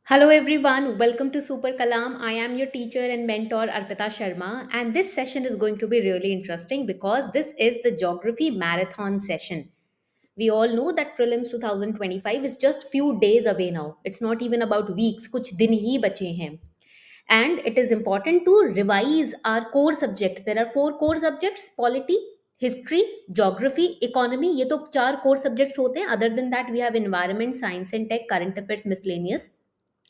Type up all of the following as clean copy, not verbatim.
Hello everyone, welcome to Super Kalam. I am your teacher and mentor Arpita Sharma, and this session is going to be really interesting because this is the geography marathon session. We all know that prelims 2025 is just few days away now. It's not even about weeks, कुछ दिन ही बचे हैं. And it is important to revise our core subjects. There are four core subjects: polity, history, geography, economy. ये तो चार core subjects होते हैं. Other than that, we have environment, science and tech, current affairs, miscellaneous.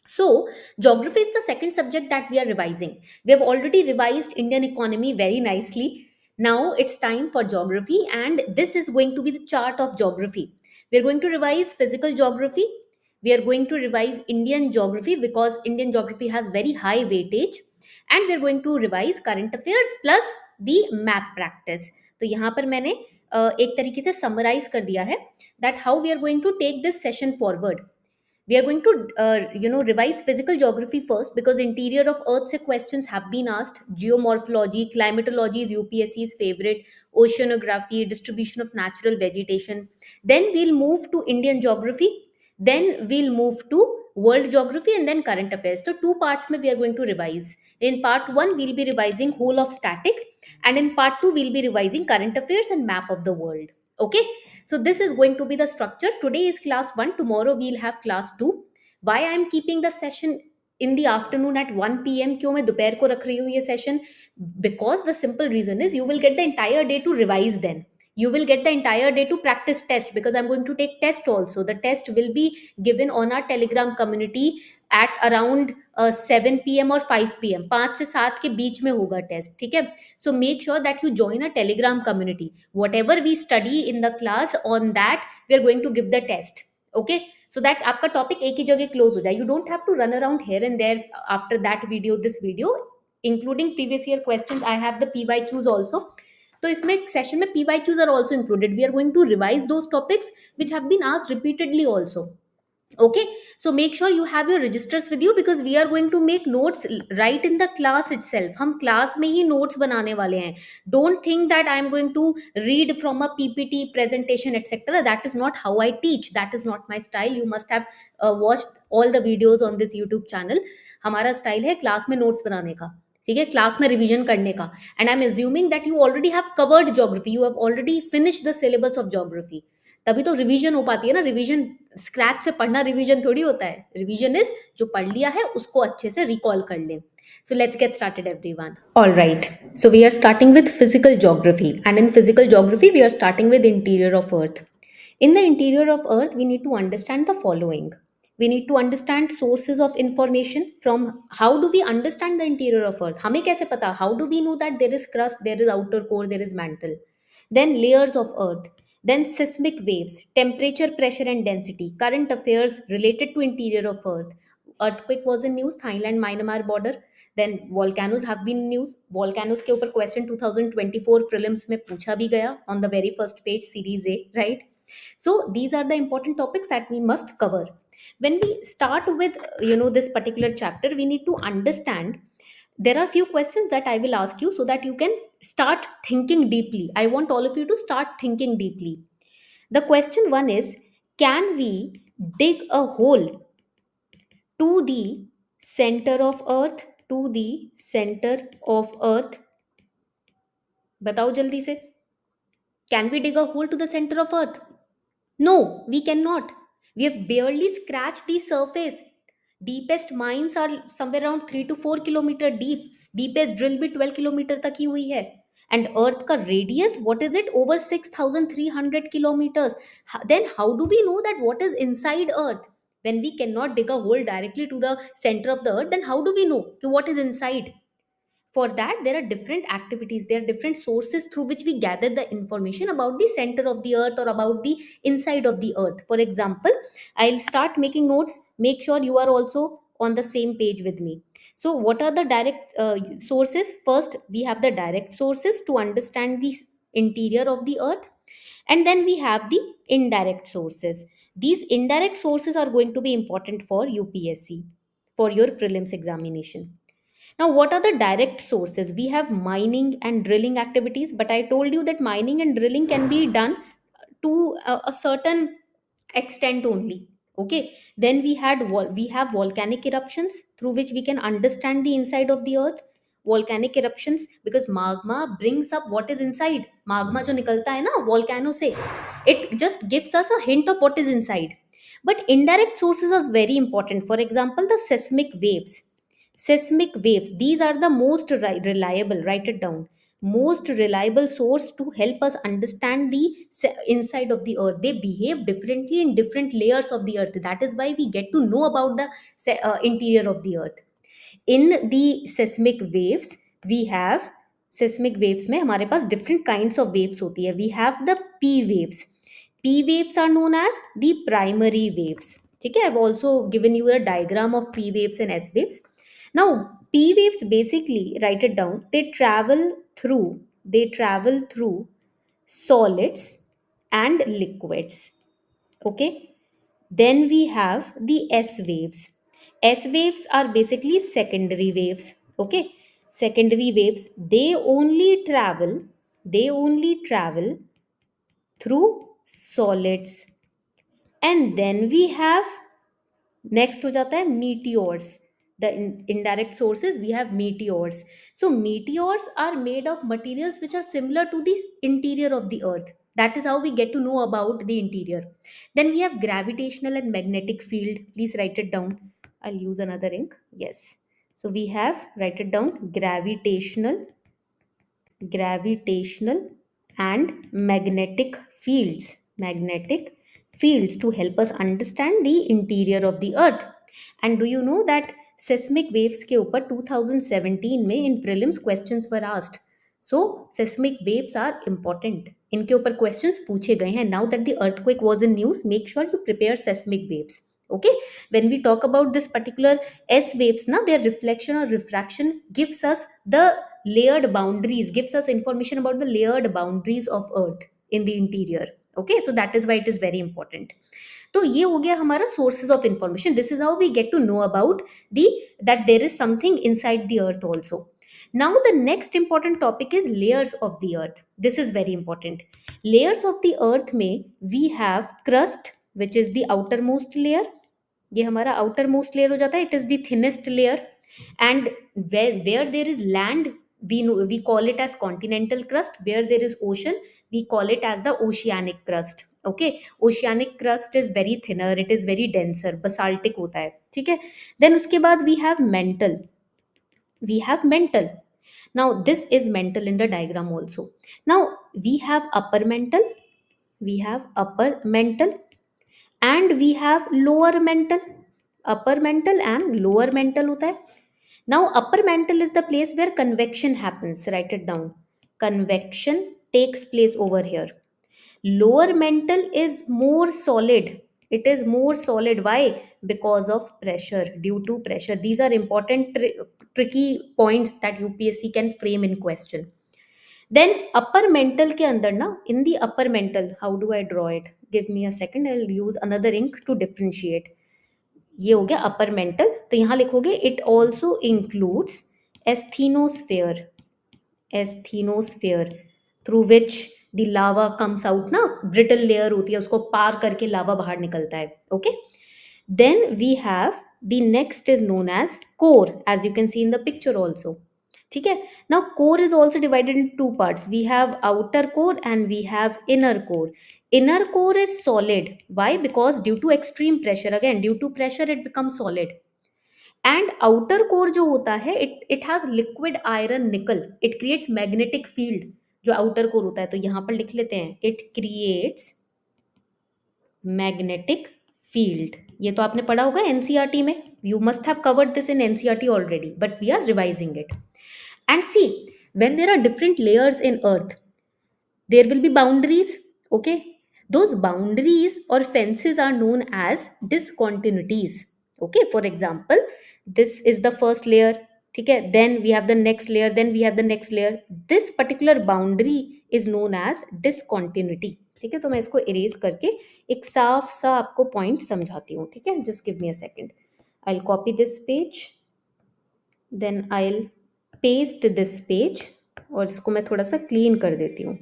So, geography is the second subject that we are revising. We have already revised Indian economy very nicely. Now it's time for geography, and this is going to be the chart of geography. We are going to revise physical geography. We are going to revise Indian geography because Indian geography has very high weightage, and we are going to revise current affairs plus the map practice. तो यहाँ पर मैंने एक तरीके से summarize कर दिया है that how we are going to take this session forward. We are going to revise physical geography first because interior of earth se questions have been asked. Geomorphology, climatology is UPSC's favorite. Oceanography, distribution of natural vegetation. Then we'll move to Indian geography. Then we'll move to world geography and then current affairs. So two parts mein we are going to revise. In part 1 we'll be revising whole of static, and in part 2 we'll be revising current affairs and map of the world. Okay, so this is going to be the structure. Today is class 1, tomorrow we'll have class 2. Why I am keeping the session in the afternoon at 1 p.m. क्यों मैं दोपहर को रख रही हूँ ये session? Because the simple reason is you will get the entire day to revise then. You will get the entire day to practice test because I'm going to take test also. The test will be given on our Telegram community at around 7 p.m. or 5 p.m. 5 से 7 के बीच में होगा test, ठीक है? So make sure that you join a Telegram community. Whatever we study in the class, on that we are going to give the test. Okay, so that आपका topic एक ही जगह close हो जाए. You don't have to run around here and there after that video, this video, including previous year questions. I have the PYQs also. तो इसमें session में PYQs are also included. We are going to revise those topics which have been asked repeatedly also. Okay, so make sure you have your registers with you because we are going to make notes right in the class itself. हम class में ही notes बनाने वाले हैं. Don't think that I am going to read from a PPT presentation etc. That is not how I teach. That is not my style. You must have watched all the videos on this YouTube channel. हमारा style है class में notes बनाने का. ठीक है, class में revision करने का. And I am assuming that you already have covered geography, you have already finish the syllabus of geography. तभी तो रिवीजन हो पाती है ना. रिवीजन स्क्रैच से पढ़ना रिवीजन थोड़ी होता है. रिवीजन इज जो पढ़ लिया है उसको अच्छे से रिकॉल कर लें. So let's get started everyone. All right. So we are starting with physical geography, and in physical geography we are starting with interior of earth. In the interior of earth we need to understand the following. We need to understand sources of information. From how do we understand the interior of earth? हमें कैसे पता? How do we know that there is crust, there is outer core, there is mantle? Then layers of earth, then seismic waves, temperature, pressure and density, current affairs related to interior of earth. Earthquake was in news, Thailand Myanmar border. Then volcanoes have been in news. Volcanoes के ऊपर question 2024 prelims में पूछा भी गया on the very first page, series A, right? So these are the important topics that we must cover. When we start with this particular chapter, we need to understand. There are few questions that I will ask you so that you can start thinking deeply. I want all of you to start thinking deeply. The question one is, can we dig a hole to the center of earth, to the center of earth? बताओ जल्दी से. Can we dig a hole to the center of earth? No, we cannot. We have barely scratched the surface. Deepest mines are somewhere around 3 to 4 kilometer deep. Deepest drill भी 12 kilometer तक ही हुई है. And earth का radius, what is it? Over 6,300 kilometers. Then how do we know that what is inside earth? When we cannot dig a hole directly to the center of the earth, then how do we know what is inside? For that there are different activities, there are different sources through which we gather the information about the center of the earth or about the inside of the earth. For example, I'll start making notes. Make sure you are also on the same page with me. So what are the direct sources? First we have the direct sources to understand the interior of the earth, and then we have the indirect sources. These indirect sources are going to be important for UPSC, for your prelims examination. Now, what are the direct sources? We have mining and drilling activities, but I told you that mining and drilling can be done to a certain extent only. Okay, then we have volcanic eruptions through which we can understand the inside of the earth. Volcanic eruptions, because magma brings up what is inside. magma जो निकलता है ना volcano से, it just gives us a hint of what is inside. But indirect sources are very important. For example, the seismic waves. Seismic waves, these are the most reliable, write it down, most reliable source to help us understand the inside of the earth. They behave differently in different layers of the earth. That is why we get to know about the interior of the earth. In the seismic waves, we have, seismic waves में हमारे पास different kinds of waves होती है. We have the P waves. P waves are known as the primary waves. ठीक है, I've also given you a diagram of P waves and S waves. Now P waves, basically write it down, they travel through solids and liquids. Okay, then we have the S waves. S waves are basically secondary waves. Okay, secondary waves, they only travel through solids. And then we have, next हो जाता है meteors. The indirect sources, we have meteors. So meteors are made of materials which are similar to the interior of the earth. That is how we get to know about the interior. Then we have gravitational and magnetic field. Please write it down. I'll use another ink. Yes, so we have, write it down, gravitational and magnetic fields to help us understand the interior of the earth. And do you know that seismic waves के ऊपर 2017 में in prelims questions were asked. So seismic waves are important, इनके ऊपर questions पूछे गए हैं. Now that the earthquake was in news, make sure you prepare seismic waves. Okay, when we talk about this particular S waves, now their reflection or refraction gives us the layered boundaries, gives us information about the layered boundaries of earth in the interior. Okay, so that is why it is very important. तो ये हो गया हमारा sources of information. This is how we get to know about the that there is something inside the earth also. Now the next important topic is layers of the earth. This is very important. Layers of the earth में we have crust, which is the outermost layer. ये हमारा outermost layer हो जाता है. It is the thinnest layer. And where there is land, we call it as continental crust. Where there is ocean, we call it as the oceanic crust. Okay, oceanic crust is very thinner, it is very denser, basaltic होता है. ठीक है, then उसके बाद we have mantle. Now this is mantle in the diagram also. Now we have upper mantle, and we have lower mantle. Upper mantle and lower mantle होता है. Now upper mantle is the place where convection happens. Write it down. Convection takes place over here. Lower mantle is more solid. It is more solid. Why? Because of pressure, due to pressure. These are important tricky points that UPSC can frame in question. Then upper mantle के अंदर ना, in the upper mantle, how do I draw it? Give me a second, I'll use another ink to differentiate. ये हो गया upper mantle. तो यहाँ लिखोगे it also includes asthenosphere through which the lava comes out ना. Brittle layer होती है, उसको पार करके लावा बाहर निकलता है. Okay, then we have the next is known as core, as you can see in the picture also. ठीक है, now core is also divided in two parts. We have outer core and we have inner core. Inner core is solid. Why? Because due to extreme pressure, again due to pressure it becomes solid. And outer core जो होता है, it has liquid iron nickel. It creates magnetic field. जो outer core होता है, तो यहाँ पर लिख लेते हैं, it creates magnetic field. ये तो आपने पढ़ा होगा NCERT में. You must have covered this in NCERT already, but we are revising it. And see, when there are different layers in earth, there will be boundaries. Okay, those boundaries or fences are known as discontinuities. Okay, for example, this is the first layer. ठीक है, then we have the next layer, then we have the next layer. This particular boundary is known as discontinuity. ठीक है, तो मैं इसको erase करके एक साफ सा आपको पॉइंट समझाती हूँ. ठीक है, just give me a second. I'll copy this page, then I'll paste this page, और इसको मैं थोड़ा सा क्लीन कर देती हूँ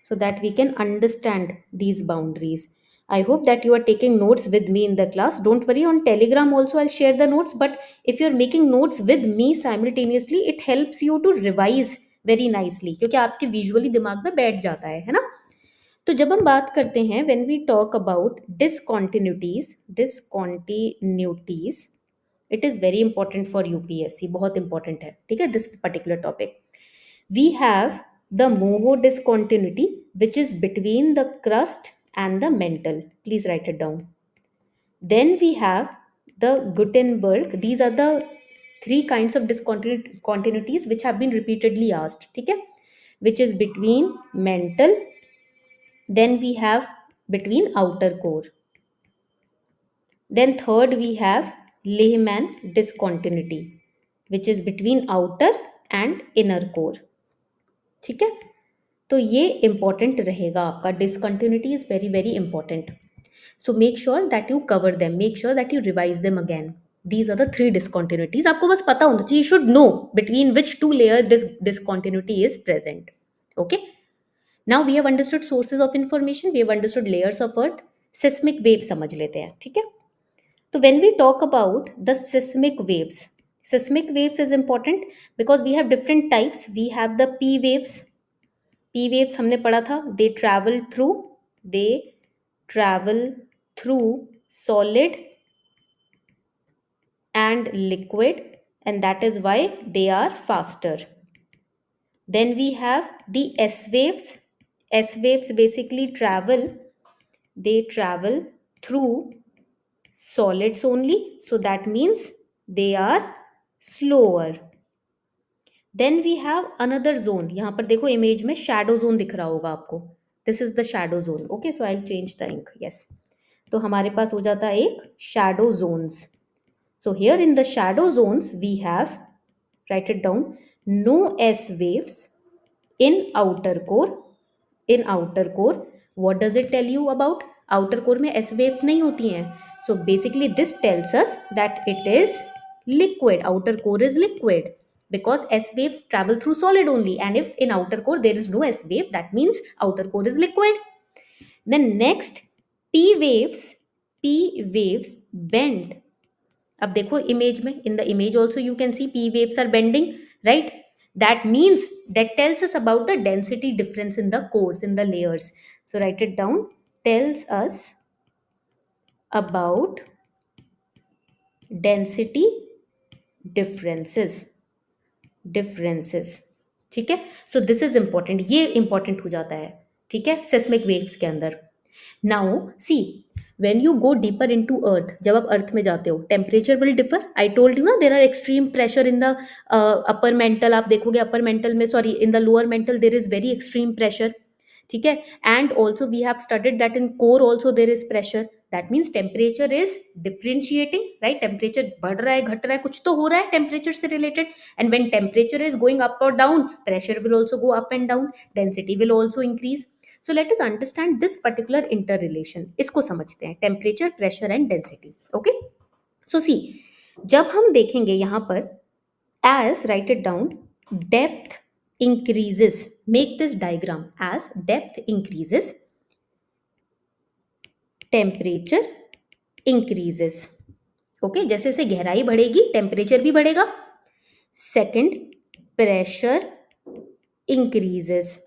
so that we can understand these boundaries. I hope that you are taking notes with me in the class. Don't worry, on Telegram also I'll share the notes. But if you're making notes with me simultaneously, it helps you to revise very nicely, क्योंकि आपके visually दिमाग में बैठ जाता है ना? तो जब हम बात करते हैं, when we talk about discontinuities, it is very important for UPSC, बहुत important है, ठीक है, this particular topic. We have the Moho discontinuity, which is between the crust and the mantle. Please write it down. Then we have the Gutenberg. These are the three kinds of discontinuities which have been repeatedly asked. ठीक है? Which is between mantle. Then we have between outer core. Then third we have Lehman discontinuity, which is between outer and inner core. ठीक है? तो ये important रहेगा आपका. Discontinuity is very very important. So make sure that you cover them, make sure that you revise them again. These are the three discontinuities. आपको बस पता होना चाहिए, you should know between which two layer this discontinuity is present. Okay, now we have understood sources of information, we have understood layers of earth. Seismic wave समझ लेते हैं, ठीक है. तो when we talk about the seismic waves, seismic waves is important because we have different types. We have the P waves. P waves हमने पढ़ा था. They travel through solid and liquid, and that is why they are faster. Then we have the S waves. S waves basically travel through solids only, so that means they are slower. Then we have another zone. यहाँ पर देखो image में shadow zone दिख रहा होगा आपको. This is the shadow zone. Okay, so I will change the ink. Yes, तो हमारे पास हो जाता है एक shadow zones. So here in the shadow zones we have, write it down, no S waves in outer core. In outer core, what does it tell you about? Outer core में S waves नहीं होती हैं. So basically this tells us that it is liquid. Outer core is liquid because S waves travel through solid only, and if in outer core there is no S wave, that means outer core is liquid. Then next, P waves bend. अब देखो image में, in the image also you can see P waves are bending, right? That means, that tells us about the density difference in the cores, in the layers. So write it down. Tells us about density differences. ठीक है. So this is important. ये important हो जाता है, ठीक है, seismic waves के अंदर. Now see, when you go deeper into earth, जब आप अर्थ में जाते हो, temperature will differ. I told you ना, there are extreme pressure in the upper mantle. आप देखोगे अपर मेंटल में, sorry, in the lower mantle there is very extreme pressure. ठीक है. And also we have studied that in core also there is pressure. That means temperature is differentiating, right? Temperature बढ़ रहा है, घट रहा है, कुछ तो हो रहा है टेम्परेचर से related. And when temperature is going up और down, pressure will also go up and down, density will also increase. So let us understand this particular inter relation. इसको समझते हैं, temperature, pressure and density. Okay, so see, जब हम देखेंगे यहाँ पर, as, write it down, depth increases, make this diagram, as depth increases, temperature increases. Okay, जैसे जैसे गहराई बढ़ेगी टेम्परेचर भी बढ़ेगा. Second, pressure increases.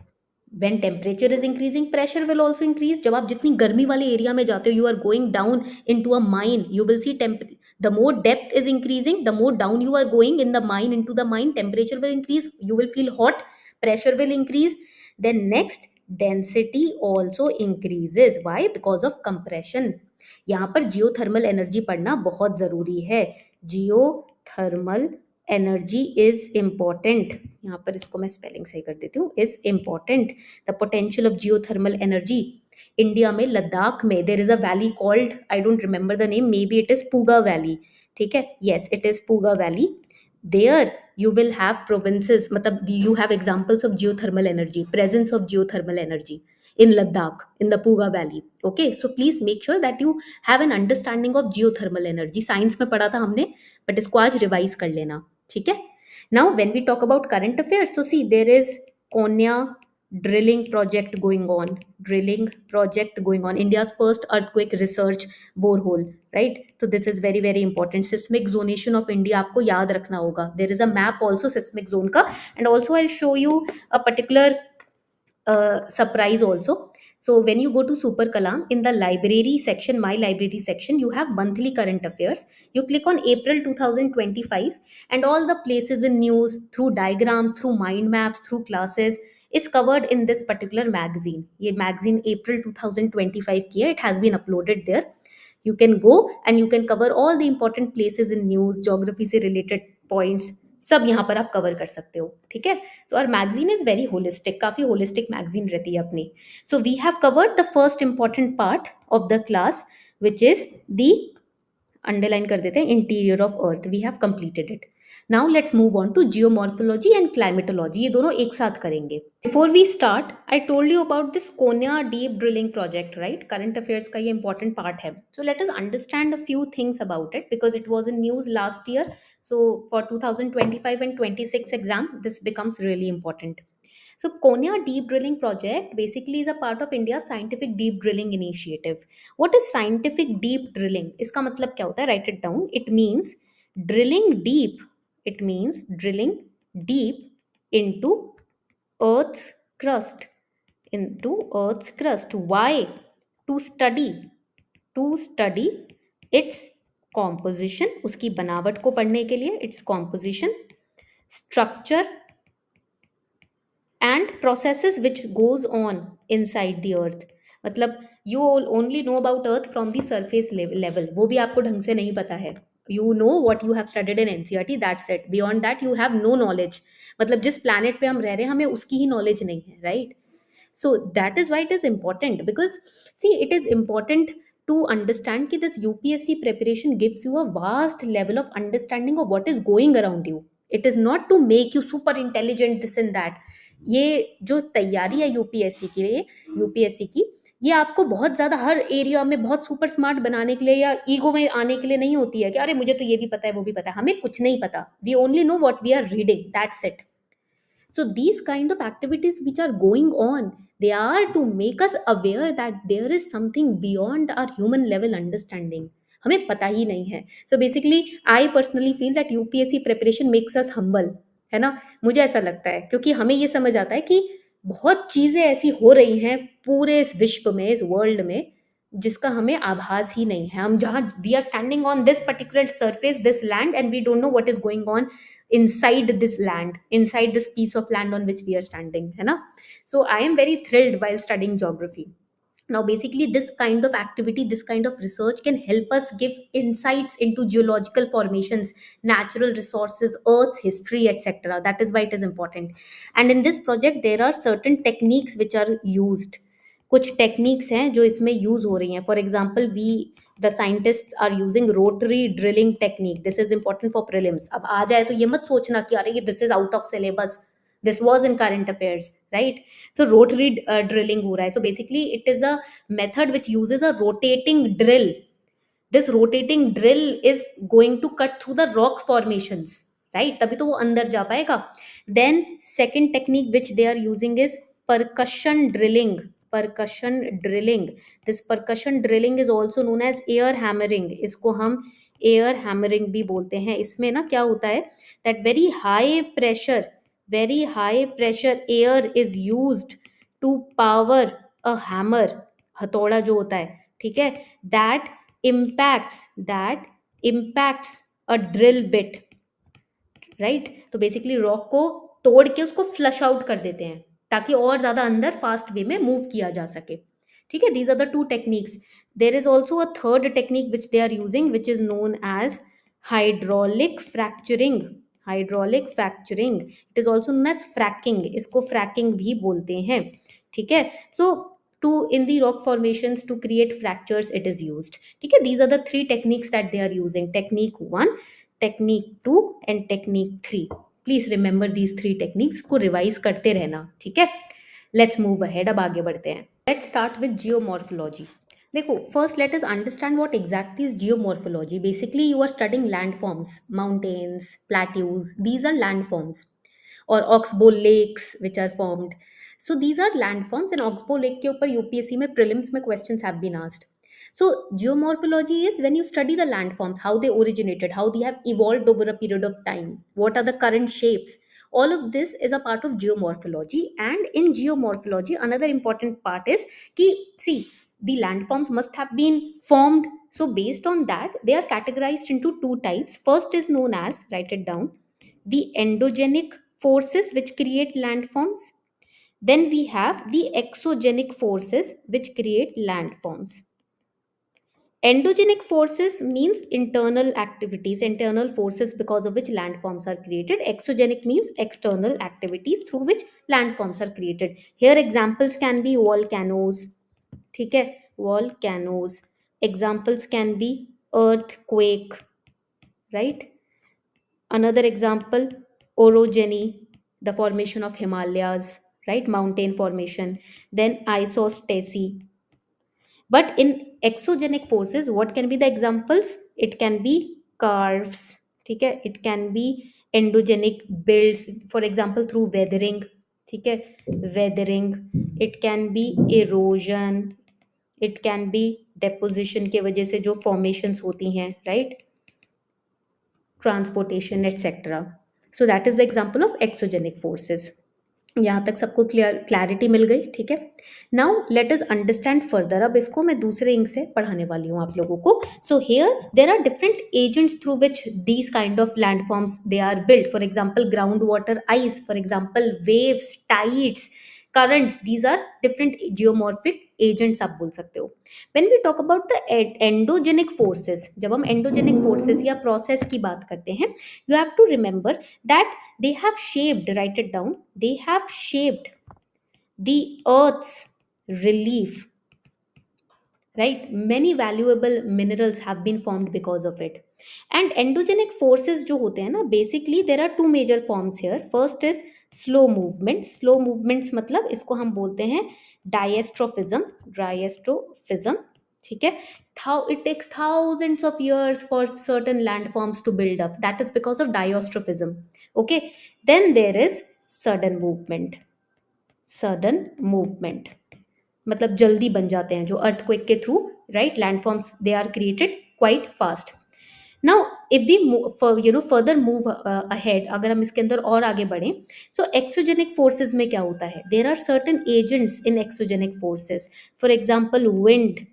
When temperature is increasing, pressure will also increase. जब आप जितनी गर्मी वाले एरिया में जाते हो, you are going down into a mine, you will see the more depth is increasing, the more down you are going in the mine, into the mine, temperature will increase, you will feel hot, pressure will increase. Then next, density also increases. Why? Because of compression. यहाँ पर geothermal energy पढ़ना बहुत ज़रूरी है. Geothermal energy is important. यहाँ पर इसको मैं स्पेलिंग सही कर देती हूँ. Is important. The potential of geothermal energy. India में लद्दाख में there is a valley called, I don't remember the name, maybe it is Puga valley. ठीक है, yes, it is Puga valley. There you will have provinces, मतलब you have examples of geothermal energy, presence of geothermal energy in Ladakh, in the Puga Valley. Okay, so please make sure that you have an understanding of geothermal energy. Science में पढ़ा था हमने, but इसको आज revise कर लेना. ठीक है. Now when we talk about current affairs, so see, there is Konya drilling project going on, drilling project going on, India's first earthquake research borehole, right? So this is very very important. Seismic zonation of India आपको याद रखना होगा. There is a map also seismic zone का, and also I'll show you a particular surprise also. So when you go to Super Kalam, in the library section, my library section, you have monthly current affairs. You click on April 2025, and all the places in news through diagram, through mind maps, through classes is covered in this particular magazine. ये magazine April 2025 की है. It has been uploaded there. You can go and you can cover all the important places in news, geography से related points, सब यहाँ पर आप cover कर सकते हो. ठीक है. So our magazine is very holistic, काफी holistic magazine रहती है अपनी. So we have covered the first important part of the class, which is the, underline कर देते हैं, interior of earth. We have completed it. Now let's move on to geomorphology and climatology. ये दोनों एक साथ करेंगे. Before we start, I told you about this Koyna deep drilling project, right? Current affairs का ये इंपॉर्टेंट पार्ट है. So let us understand a few things about it because it was in news last year. So for 2025 and 26 exam, this becomes really important. So Konya Deep Drilling Project basically is a part of India's scientific deep drilling initiative. What is scientific deep drilling? इसका मतलब क्या होता है? Write it down. It means drilling deep. It means drilling deep into Earth's crust. Into Earth's crust. Why? To study. To study its composition. उसकी बनावट को पढ़ने के लिए. Its composition, structure and processes which goes on inside the earth. मतलब you all only know about earth from the surface level. वो भी आपको ढंग से नहीं पता है. You know what you have studied in NCERT, that's it. Beyond that you have no knowledge. मतलब जिस planet पे हम रह रहे हैं हमें उसकी ही knowledge नहीं है, right? So that is why it is important, because see, it is important to understand that this UPSC preparation gives you a vast level of understanding of what is going around you. It is not to make you super intelligent, this and that. ये जो तैयारी है UPSC की, ये आपको बहुत ज़्यादा हर area में बहुत सुपर स्मार्ट बनाने के लिए या ईगो में आने के लिए नहीं होती है कि अरे मुझे तो ये भी पता है वो भी पता है. हमें कुछ नहीं पता. We only know what we are reading, that's it. So these kind of activities which are going on, they are to make us aware that there is something beyond our human level understanding. हमें पता ही नहीं है. So basically I personally feel that UPSC preparation makes us humble, है ना? मुझे ऐसा लगता है क्योंकि हमें ये समझ आता है कि बहुत चीज़ें ऐसी हो रही हैं पूरे इस विश्व में, इस वर्ल्ड में, जिसका हमें आभास ही नहीं है. हम जहाँ we are standing on this particular surface, this land, and we don't know what is going on inside this land, inside this piece of land on which we are standing, है ना? So I am very thrilled while studying geography. Now basically this kind of activity, this kind of research can help us give insights into geological formations, natural resources, earth's history, etc. That is why it is important. And in this project there are certain techniques which are used. कुछ techniques हैं जो इसमें use हो रही हैं. For example we the scientist are using rotary drilling technique. This is important for prelims. अब आ जाए तो ये मत सोचना कि अरे ये this is out of syllabus, this was in current affairs, right? So rotary drilling हो रहा है. So basically it is a method which uses a rotating drill. This rotating drill is going to cut through the rock formations, right? तभी तो वो अंदर जा पाएगा. Then second technique which they are using is percussion drilling. Percussion drilling. This percussion drilling is also known as air hammering. इसको हम air hammering भी बोलते हैं. इसमें ना क्या होता है that very high pressure air is used to power a hammer. हथौड़ा जो होता है, ठीक है, that impacts a drill bit, right? तो बेसिकली रॉक को तोड़ के उसको फ्लश आउट कर देते हैं ताकि और ज्यादा अंदर फास्ट वे में मूव किया जा सके. ठीक है, these are the two techniques. There is also a third technique which they are using which is known as hydraulic fracturing. Hydraulic fracturing, it is also known as fracking. इसको fracking भी बोलते हैं. ठीक है, सो to in the rock formations to create fractures it is used. ठीक है, these are the three techniques that they are using. Technique 1, technique 2 and technique 3. Please remember these three techniques. इसको revise करते रहना. ठीक है, लेट्स मूव अहेड. अब आगे बढ़ते हैं. Let's start with geomorphology. देखो, first let us understand what exactly is geomorphology. Basically you are studying landforms, mountains, plateaus, these are landforms, और oxbow lakes which are formed. So these are landforms, and Oxbow Lake के ऊपर UPSC में prelims में questions have been asked. So geomorphology is when you study the landforms, how they originated, how they have evolved over a period of time, what are the current shapes. All of this is a part of geomorphology. And in geomorphology, another important part is ki, see, the landforms must have been formed. So based on that, they are categorized into two types. First is known as, write it down, the endogenic forces which create landforms. Then we have the exogenic forces which create landforms. Endogenic forces means internal activities, internal forces because of which landforms are created. Exogenic means external activities through which landforms are created. Here examples can be volcanoes. ठीक है, volcanoes. Examples can be earthquake, right? Another example, orogeny, the formation of Himalayas, right? Mountain formation. Then isostasy. But in exogenic forces, what can be the examples? It can be curves, okay? It can be endogenic builds, for example, through weathering, okay? Weathering. It can be erosion. It can be deposition के वजह से जो formations होती हैं, right? Transportation, etc. So that is the example of exogenic forces. यहाँ तक सबको clarity मिल गई, ठीक है? Now let us understand further. अब इसको मैं दूसरे इंक से पढ़ाने वाली हूँ आप लोगों को. So here there are different agents through which these kind of landforms they are build. For example ground water ice, for example waves, tides, currents. These are different geomorphic agents आप बोल सकते हो. When we talk about the endogenic forces, जब हम endogenic forces या process की बात करते हैं, you have to remember that they have shaped, write it down, they have shaped the earth's relief, right? Many valuable minerals have been formed because of it. And endogenic forces जो होते हैं ना, basically there are two major forms here. First is slow movements. Slow movements मतलब इसको हम बोलते हैं diastrophism. Diastrophism, ठीक है? How it takes thousands of years for certain landforms to build up. That is because of diastrophism. Okay. Then there is sudden movement. Sudden movement मतलब जल्दी बन जाते हैं जो अर्थक्वेक के थ्रू, right? Landforms they are created quite fast. Now if we further move ahead, अगर हम इसके अंदर और आगे बढ़ें, सो एक्सोजेनिक फोर्सेस में क्या होता है? There are certain agents in exogenic forces. For example wind,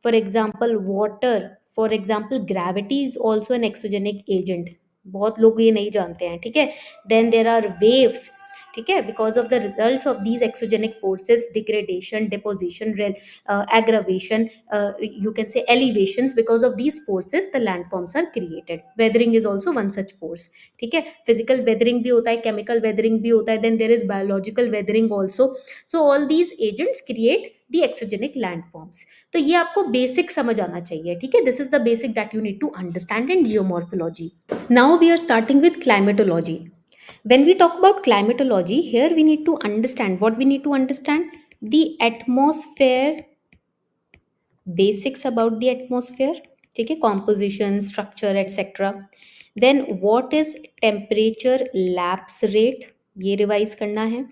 for example water, for example gravity is also an exogenic agent. बहुत लोग ये नहीं जानते हैं, ठीक है? देन देर आर वेव्स, ठीक है? Because of the results of these exogenic forces, degradation, deposition, aggravation, you can say elevations, because of these forces the landforms are created. Weathering is also one such force, ठीक है? physical weathering भी होता है, chemical weathering भी होता है, then there is biological weathering also. So all these agents create the exogenic landforms. तो ये आपको बेसिक समझ आना चाहिए, ठीक है? This is the basic that you need to understand in geomorphology. Now we are starting with climatology. When we talk about climatology, here we need to understand what we need to understand: the atmosphere, basics about the atmosphere, ठीक है? Composition, structure, etc. Then what is temperature lapse rate, ये revise करना है.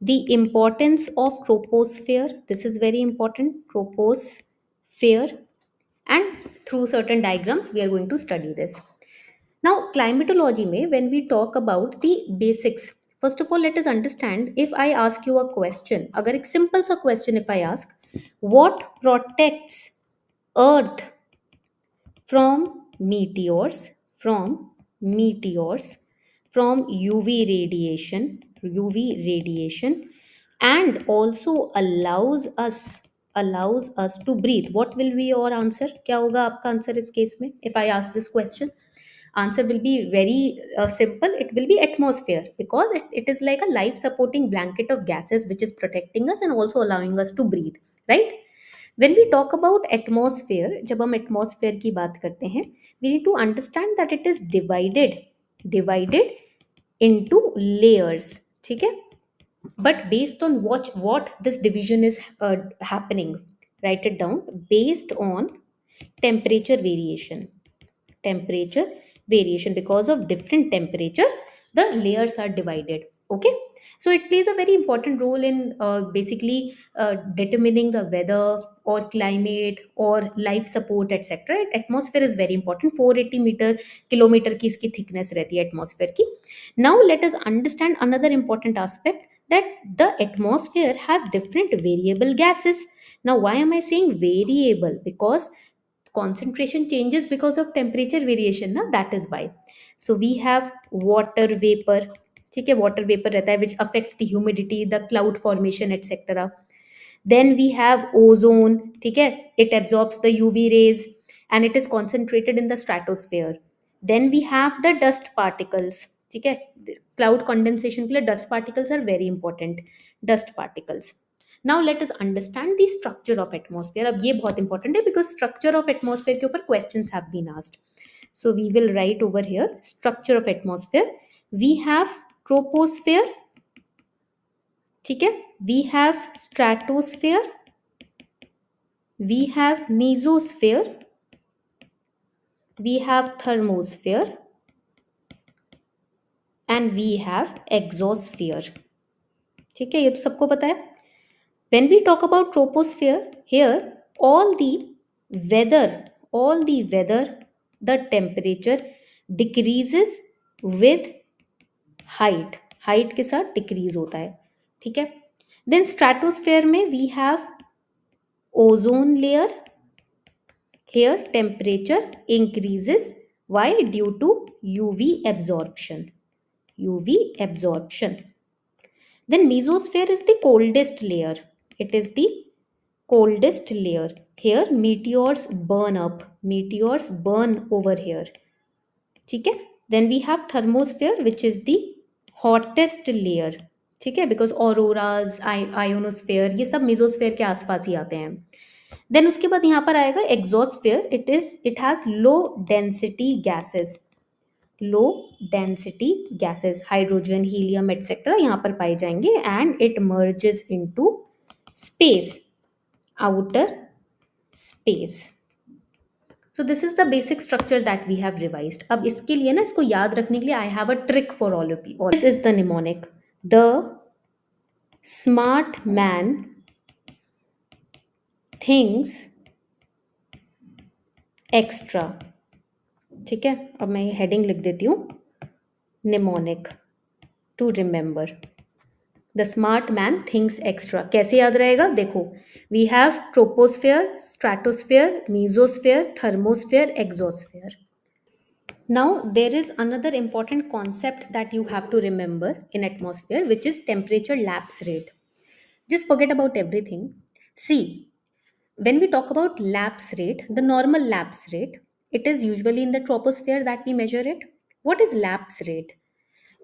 The importance of troposphere, this is very important, troposphere, and through certain diagrams we are going to study this. Now, climatology में when we talk about the basics, first of all let us understand, if I ask you a question, अगर एक simple सा question if I ask, what protects earth from meteors, from meteors, from UV radiation, and also allows us to breathe? What will be your answer? क्या होगा आपका answer इस case में if I ask this question? Answer will be very simple. It will be atmosphere, because it is like a life supporting blanket of gases which is protecting us and also allowing us to breathe, right? When we talk about atmosphere, जब हम atmosphere की बात करते हैं, we need to understand that it is divided into layers, ठीक है? But based on what this division is happening, write it down, based on temperature variation. Temperature variation, because of different temperature the layers are divided. Okay, so it plays a very important role in basically determining the weather or climate or life support etc. Atmosphere is very important. 480 meter kilometer की इसकी thickness रहती है atmosphere की. Now let us understand another important aspect, that the atmosphere has different variable gases. Now why am I saying variable? Because concentration changes because of temperature variation ना, that is why. So we have water vapor. ठीक है, water vapor रहता है which affects the humidity, the cloud formation etc. Then we have ozone. ठीक है, it absorbs the UV rays and it is concentrated in the stratosphere. Then we have the dust particles. ठीक है, cloud condensation के लिए dust particles are very important. Dust particles. Now let us understand the structure of atmosphere. अब ये बहुत important है because structure of atmosphere के ऊपर questions have been asked. So we will write over here structure of atmosphere. We have troposphere. ठीक है, we have stratosphere, we have mesosphere, we have thermosphere, and we have exosphere. ठीक है, ये तो सबको पता है. When we talk about troposphere, here all the weather, the temperature decreases with height. height के साथ decrease होता है. ठीक है. Then stratosphere में we have ozone layer. Here temperature increases. Why? Due to UV absorption. UV absorption. Then mesosphere is the coldest layer. It is the coldest layer. Here meteors burn up. Meteors burn over here. ठीक है. Then we have thermosphere which is the hottest layer. ठीक है, because auroras, ionosphere ये सब mesosphere के आसपास ही आते हैं. देन उसके बाद यहाँ पर आएगा exosphere. It has low density gases. Low density gases hydrogen, helium etcetera यहाँ पर पाए जाएंगे. And it merges into space, outer space. So this is the basic structure that we have revised. अब इसके लिए ना, इसको याद रखने के लिए I have a trick for all of you. This is the mnemonic. The smart man things extra. ठीक है, अब मैं ये हेडिंग लिख देती हूँ, mnemonic to remember. The smart man thinks extra. कैसे याद रहेगा? देखो, we have troposphere, stratosphere, mesosphere, thermosphere, exosphere. Now there is another important concept that you have to remember in atmosphere, which is temperature lapse rate. Just forget about everything. See, when we talk about lapse rate, the normal lapse rate, it is usually in the troposphere that we measure it. What is lapse rate?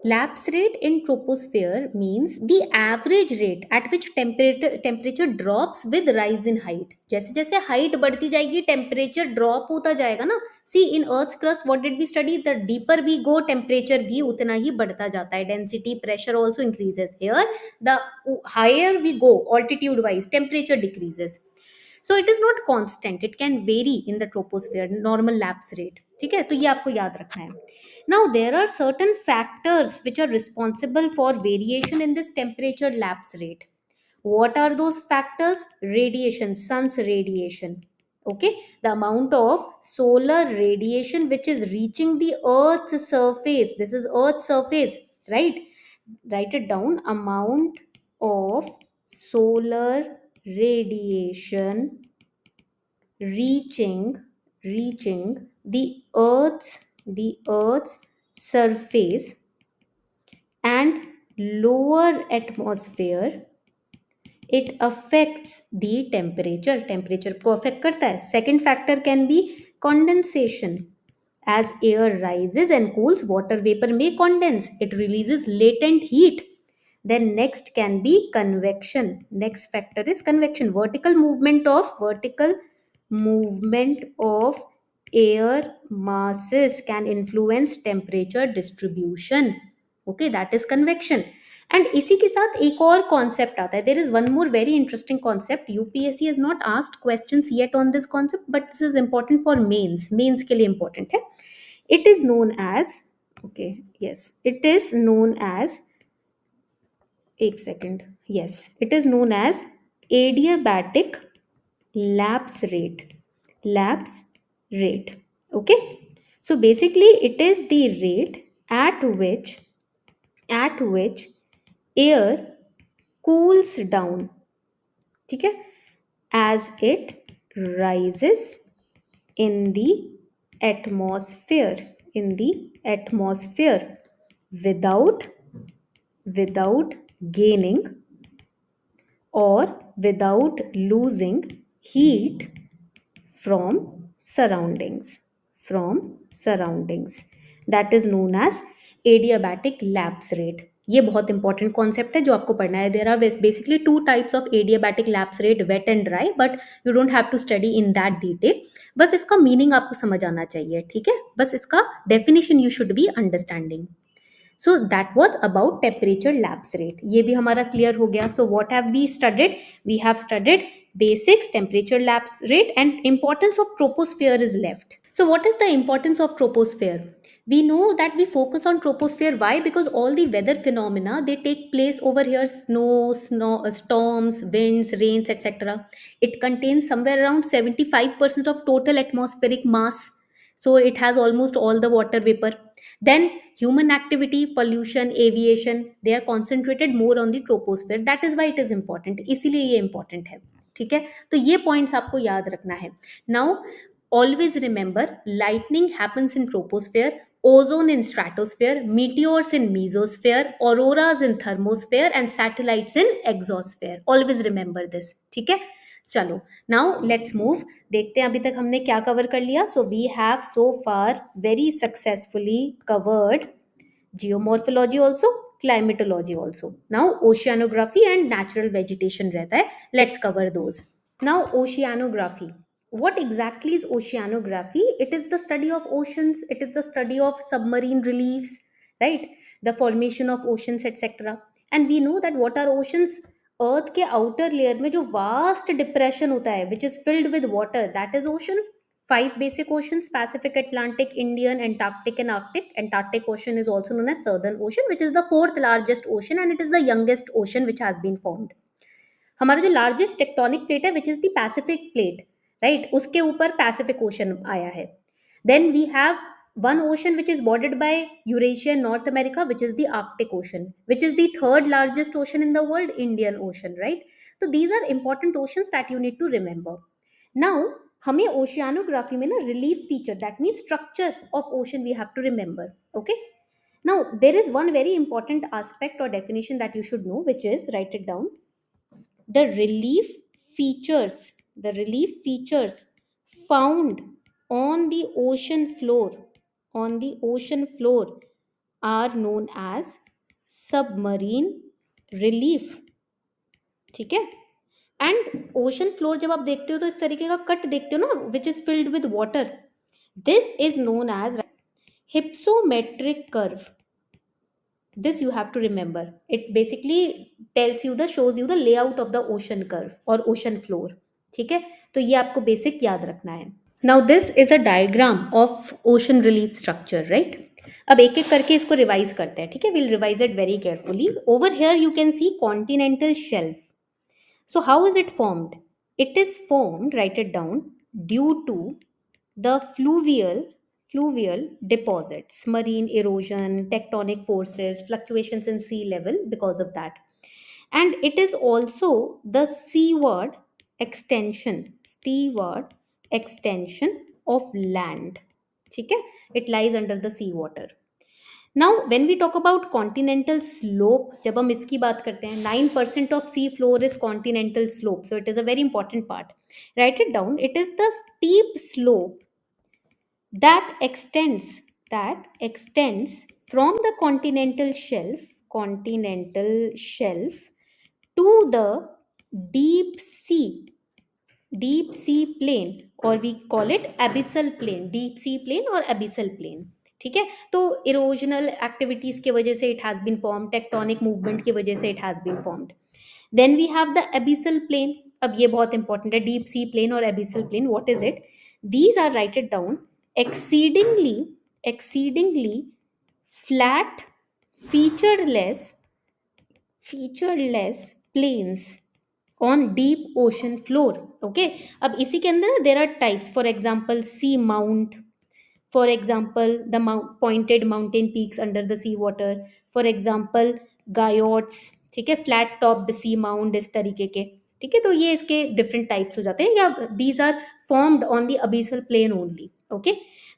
Lapse rate in troposphere means the average rate at which temperature drops with rise in height. जैसे जैसे height बढ़ती जाएगी temperature drop होता जाएगा ना. See, in Earth's crust what did we study? The deeper we go temperature भी उतना ही बढ़ता जाता है. Density, pressure also increases. Here the higher we go altitude wise temperature decreases. So it is not constant. It can vary in the troposphere. Normal lapse rate. ठीक है, तो ये आपको याद रखना है. Now there are certain factors which are responsible for variation in this temperature lapse rate. What are those factors? Radiation, sun's radiation. Okay, the amount of solar radiation which is reaching the Earth's surface. This is Earth's surface, right? Write it down. Amount of solar radiation reaching the earth's surface and lower atmosphere, it affects the temperature को affect करता है. Second factor can be condensation. As air rises and cools, water vapor may condense. It releases latent heat. Then next can be convection. Next factor is convection. Vertical movement of air masses can influence temperature distribution. Okay, that is convection. And इसी के साथ एक और concept आता है. There is one more very interesting concept. UPSC has not asked questions yet on this concept, but this is important for mains. Mains के लिए important है. It is known as, okay, yes, it is known as एक second, yes, it is known as adiabatic lapse rate. Lapse rate. Okay, so basically it is the rate at which air cools down, ठीक है, as it rises in the atmosphere, in the atmosphere, without without gaining or without losing heat from surroundings, that is known as adiabatic lapse rate. ये बहुत important concept है जो आपको पढ़ना है. There are basically two types of adiabatic lapse rate, wet and dry, but you don't have to study in that detail. बस इसका meaning आपको समझ आना चाहिए, ठीक है, बस इसका definition you should be understanding. So that was about temperature lapse rate. ये भी हमारा क्लियर हो गया. So what have we studied? We have studied basics, temperature lapse rate, and importance of troposphere is left. So what is the importance of troposphere? We know that we focus on troposphere. Why? Because all the weather phenomena, they take place over here: snow, storms, winds, rains, etc. It contains somewhere around 75% of total atmospheric mass, so it has almost all the water vapor. Then human activity, pollution, aviation, they are concentrated more on the troposphere. That is why it is important. इसीलिए ये important है, ठीक है. तो ये points आपको याद रखना है. Now always remember, lightning happens in troposphere, ozone in stratosphere, meteors in mesosphere, auroras in thermosphere, and satellites in exosphere. Always remember this, ठीक है. चलो, नाउ लेट्स मूव. देखते हैं अभी तक हमने क्या कवर कर लिया. So we have so far very successfully covered geomorphology also, climatology also. Now oceanography and natural vegetation रहता है. Let's cover those. Now oceanography. What exactly is oceanography? It is the study of oceans. It is the study of submarine reliefs, right? The formation of oceans, etc. And we know that what are oceans? Earth के outer layer में जो vast depression होता है, which is filled with water, that is ocean. Five basic oceans: Pacific, Atlantic, Indian, Antarctic, and Arctic. Antarctic Ocean is also known as Southern Ocean, which is the fourth largest ocean, and it is the youngest ocean which has been formed. हमारा जो largest tectonic plate है, which is the Pacific plate, right, उसके ऊपर Pacific ocean आया है. Then we have one ocean which is bordered by Eurasia and North America, which is the Arctic ocean, which is the third largest ocean in the world, Indian ocean, right. तो these are important oceans that you need to remember. Now हमें oceanography में ना relief feature, that means structure of ocean, we have to remember. Okay, now there is one very important aspect और definition that you should know, which is, write it down, the relief features found on the ocean floor are known as submarine relief, ठीक है. And ocean floor जब आप देखते हो तो इस तरीके का कट देखते हो ना, which is filled with water, this is known as hypsometric curve. This you have to remember. It basically shows you the layout of the ocean curve or ocean floor, ठीक है. तो ये आपको बेसिक याद रखना है. Now this is a diagram of ocean relief structure, right? अब एक एक करके इसको रिवाइज करते हैं, ठीक है. We'll revise it very carefully. Over here you can see continental shelf. So how is it formed? It is formed, write it down, due to the fluvial deposits, marine erosion, tectonic forces, fluctuations in sea level because of that. And it is also the seaward extension of land, ठीक है. It lies under the sea water. Now when we talk about continental slope, जब हम इसकी बात करते हैं, 9% of sea floor is continental slope, so it is a very important part. Write it down. It is the steep slope that extends from the continental shelf to the deep sea plane, or we call it abyssal plane, deep sea plane or abyssal plane, ठीक है. तो erosional activities की वजह से it has been form, tectonic movement की वजह से it has been formed. Then we have the abyssal plain. अब ये बहुत इंपॉर्टेंट है, डीप सी प्लेन और abyssal plain, what is it? These are, write it down, exceedingly flat, featureless featureless plains on deep ocean floor. Okay, अब इसी के अंदर there are types, for example sea mount, for example the pointed mountain peaks under the sea water, for example gyots, ठीक है, flat top the seamount, इस तरीके के, ठीक है। तो ये इसके डिफरेंट टाइप्स हो जाते हैं, या these are formed on the abyssal plain only. Okay,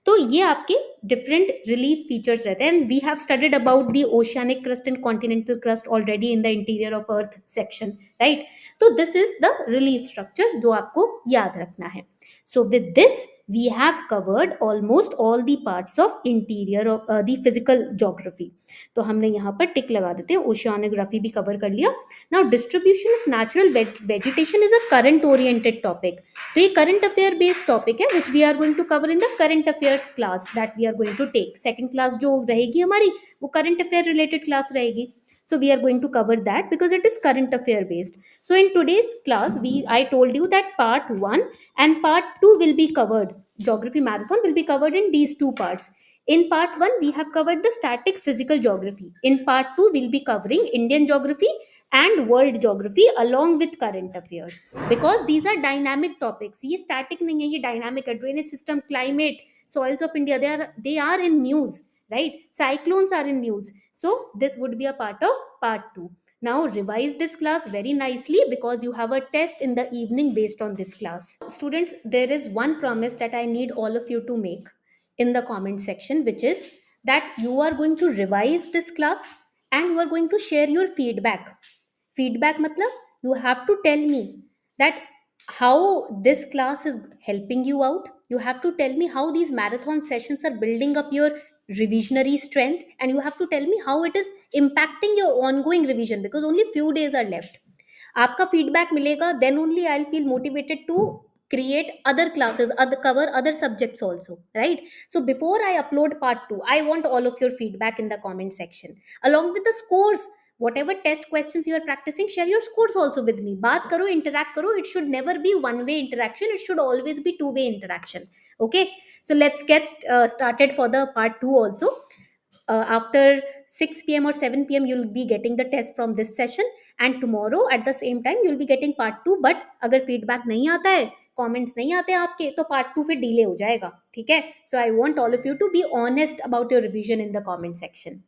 तो ये आपके डिफरेंट रिलीफ फीचर्स रहते हैं, and we have studied about the oceanic crust and continental crust already in the interior of earth section, right. तो this is the relief structure जो आपको याद रखना है। So with this, we have covered almost all the parts of interior of the physical geography. तो हमने यहाँ पर टिक लगा देते हैं, ओशियानोग्राफी भी कवर कर लिया। Now distribution of natural vegetation is a current oriented topic. तो ये current affair based topic है which we are going to cover in the current affairs class that we are going to take. Second class जो रहेगी हमारी वो current affair related class रहेगी. So we are going to cover that because it is current affair based. So in today's class I told you that part 1 and part 2 will be covered. Geography marathon will be covered in these two parts. In part 1 we have covered the static physical geography. In part 2 we'll be covering Indian geography and world geography along with current affairs, because these are dynamic topics. ये static नहीं है, ये dynamic है. Drainage system, climate, soils of India, they are in news, right? Cyclones are in news. So this would be a part of part 2. Now revise this class very nicely because you have a test in the evening based on this class. Students, there is one promise that I need all of you to make in the comment section, which is that you are going to revise this class and you are going to share your feedback. Feedback matlab you have to tell me that how this class is helping you out. You have to tell me how these marathon sessions are building up your revisionary strength, and you have to tell me how it is impacting your ongoing revision, because only few days are left. आपका feedback मिलेगा, then only I'll feel motivated to create other classes, other cover other subjects also, right? So before I upload part 2, I want all of your feedback in the comment section along with the scores. Whatever test questions you are practicing, share your scores also with me. Baat karo, interact karo. It should never be one way interaction, it should always be two way interaction. Okay, so let's get started for the part 2 also. After 6 p.m. or 7 p.m. you'll be getting the test from this session, and tomorrow at the same time you'll be getting part 2. But अगर feedback नहीं आता है, comments नहीं आते आपके, तो part 2 फिर delay हो जाएगा, ठीक है? So I want all of you to be honest about your revision in the comment section.